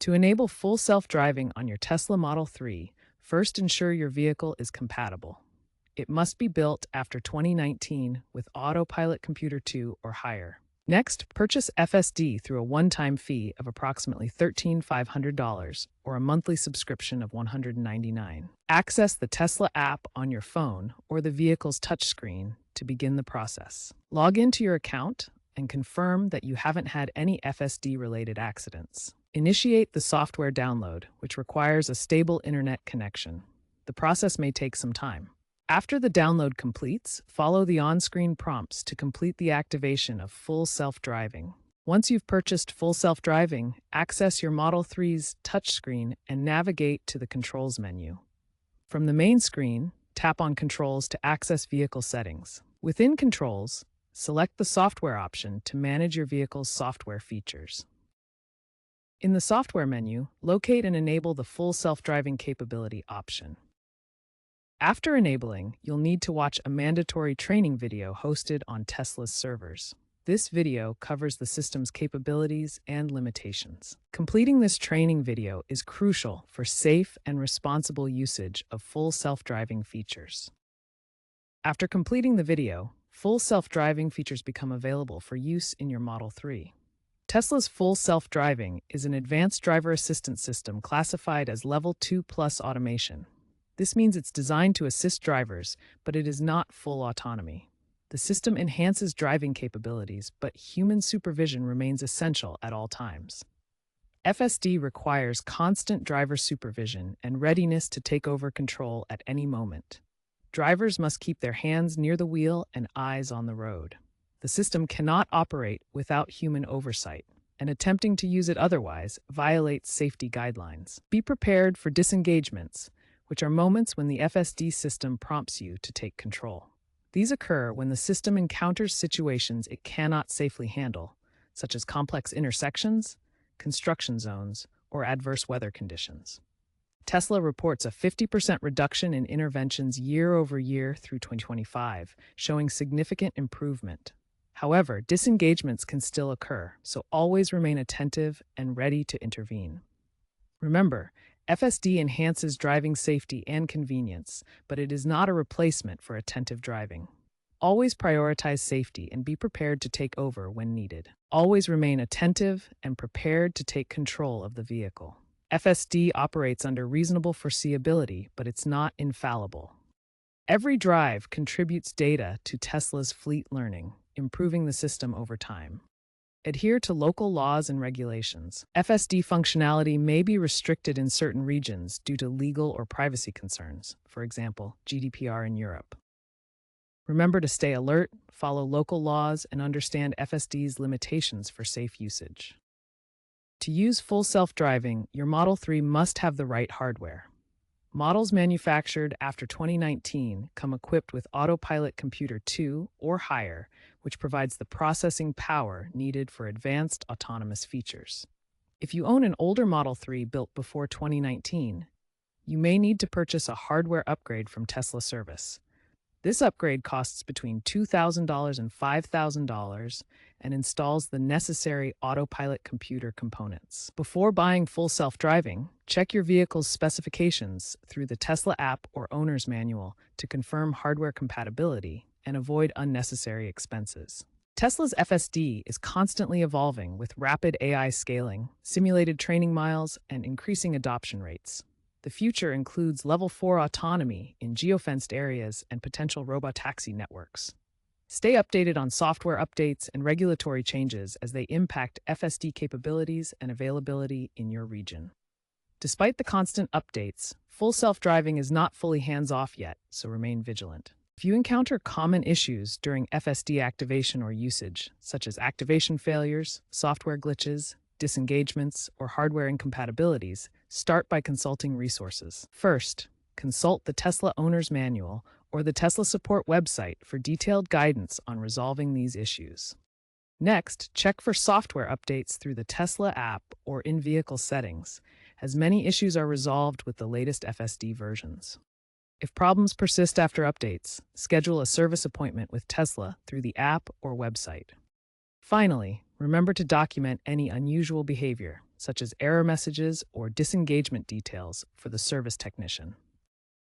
To enable full self-driving on your Tesla Model 3, first ensure your vehicle is compatible. It must be built after 2019 with Autopilot Computer 2 or higher. Next, purchase FSD through a one-time fee of approximately $13,500 or a monthly subscription of $199. Access the Tesla app on your phone or the vehicle's touchscreen to begin the process. Log into your account and confirm that you haven't had any FSD-related accidents. Initiate the software download, which requires a stable internet connection. The process may take some time. After the download completes, follow the on-screen prompts to complete the activation of full self-driving. Once you've purchased full self-driving, access your Model 3's touchscreen and navigate to the Controls menu. From the main screen, tap on Controls to access vehicle settings. Within Controls, select the Software option to manage your vehicle's software features. In the Software menu, locate and enable the Full Self-Driving Capability option. After enabling, you'll need to watch a mandatory training video hosted on Tesla's servers. This video covers the system's capabilities and limitations. Completing this training video is crucial for safe and responsible usage of full self-driving features. After completing the video, full self-driving features become available for use in your Model 3. Tesla's full self-driving is an advanced driver assistance system classified as Level 2 Plus automation. This means it's designed to assist drivers, but it is not full autonomy. The system enhances driving capabilities, but human supervision remains essential at all times. FSD requires constant driver supervision and readiness to take over control at any moment. Drivers must keep their hands near the wheel and eyes on the road. The system cannot operate without human oversight, and attempting to use it otherwise violates safety guidelines. Be prepared for disengagements, which are moments when the FSD system prompts you to take control. These occur when the system encounters situations it cannot safely handle, such as complex intersections, construction zones, or adverse weather conditions. Tesla reports a 50% reduction in interventions year over year through 2025, showing significant improvement. However, disengagements can still occur, so always remain attentive and ready to intervene. Remember, FSD enhances driving safety and convenience, but it is not a replacement for attentive driving. Always prioritize safety and be prepared to take over when needed. Always remain attentive and prepared to take control of the vehicle. FSD operates under reasonable foreseeability, but it's not infallible. Every drive contributes data to Tesla's fleet learning, improving the system over time. Adhere to local laws and regulations. FSD functionality may be restricted in certain regions due to legal or privacy concerns, for example, GDPR in Europe. Remember to stay alert, follow local laws, and understand FSD's limitations for safe usage. To use full self-driving, your Model 3 must have the right hardware. Models manufactured after 2019 come equipped with Autopilot Computer 2 or higher, which provides the processing power needed for advanced autonomous features. If you own an older Model 3 built before 2019, you may need to purchase a hardware upgrade from Tesla Service. This upgrade costs between $2,000 and $5,000 and installs the necessary Autopilot computer components. Before buying full self-driving, check your vehicle's specifications through the Tesla app or owner's manual to confirm hardware compatibility and avoid unnecessary expenses. Tesla's FSD is constantly evolving with rapid AI scaling, simulated training miles, and increasing adoption rates. The future includes Level 4 autonomy in geofenced areas and potential robotaxi networks. Stay updated on software updates and regulatory changes as they impact FSD capabilities and availability in your region. Despite the constant updates, full self-driving is not fully hands-off yet, so remain vigilant. If you encounter common issues during FSD activation or usage, such as activation failures, software glitches, disengagements, or hardware incompatibilities, start by consulting resources. First, consult the Tesla Owner's Manual or the Tesla Support website for detailed guidance on resolving these issues. Next, check for software updates through the Tesla app or in vehicle settings, as many issues are resolved with the latest FSD versions. If problems persist after updates, schedule a service appointment with Tesla through the app or website. Finally, remember to document any unusual behavior, such as error messages or disengagement details for the service technician.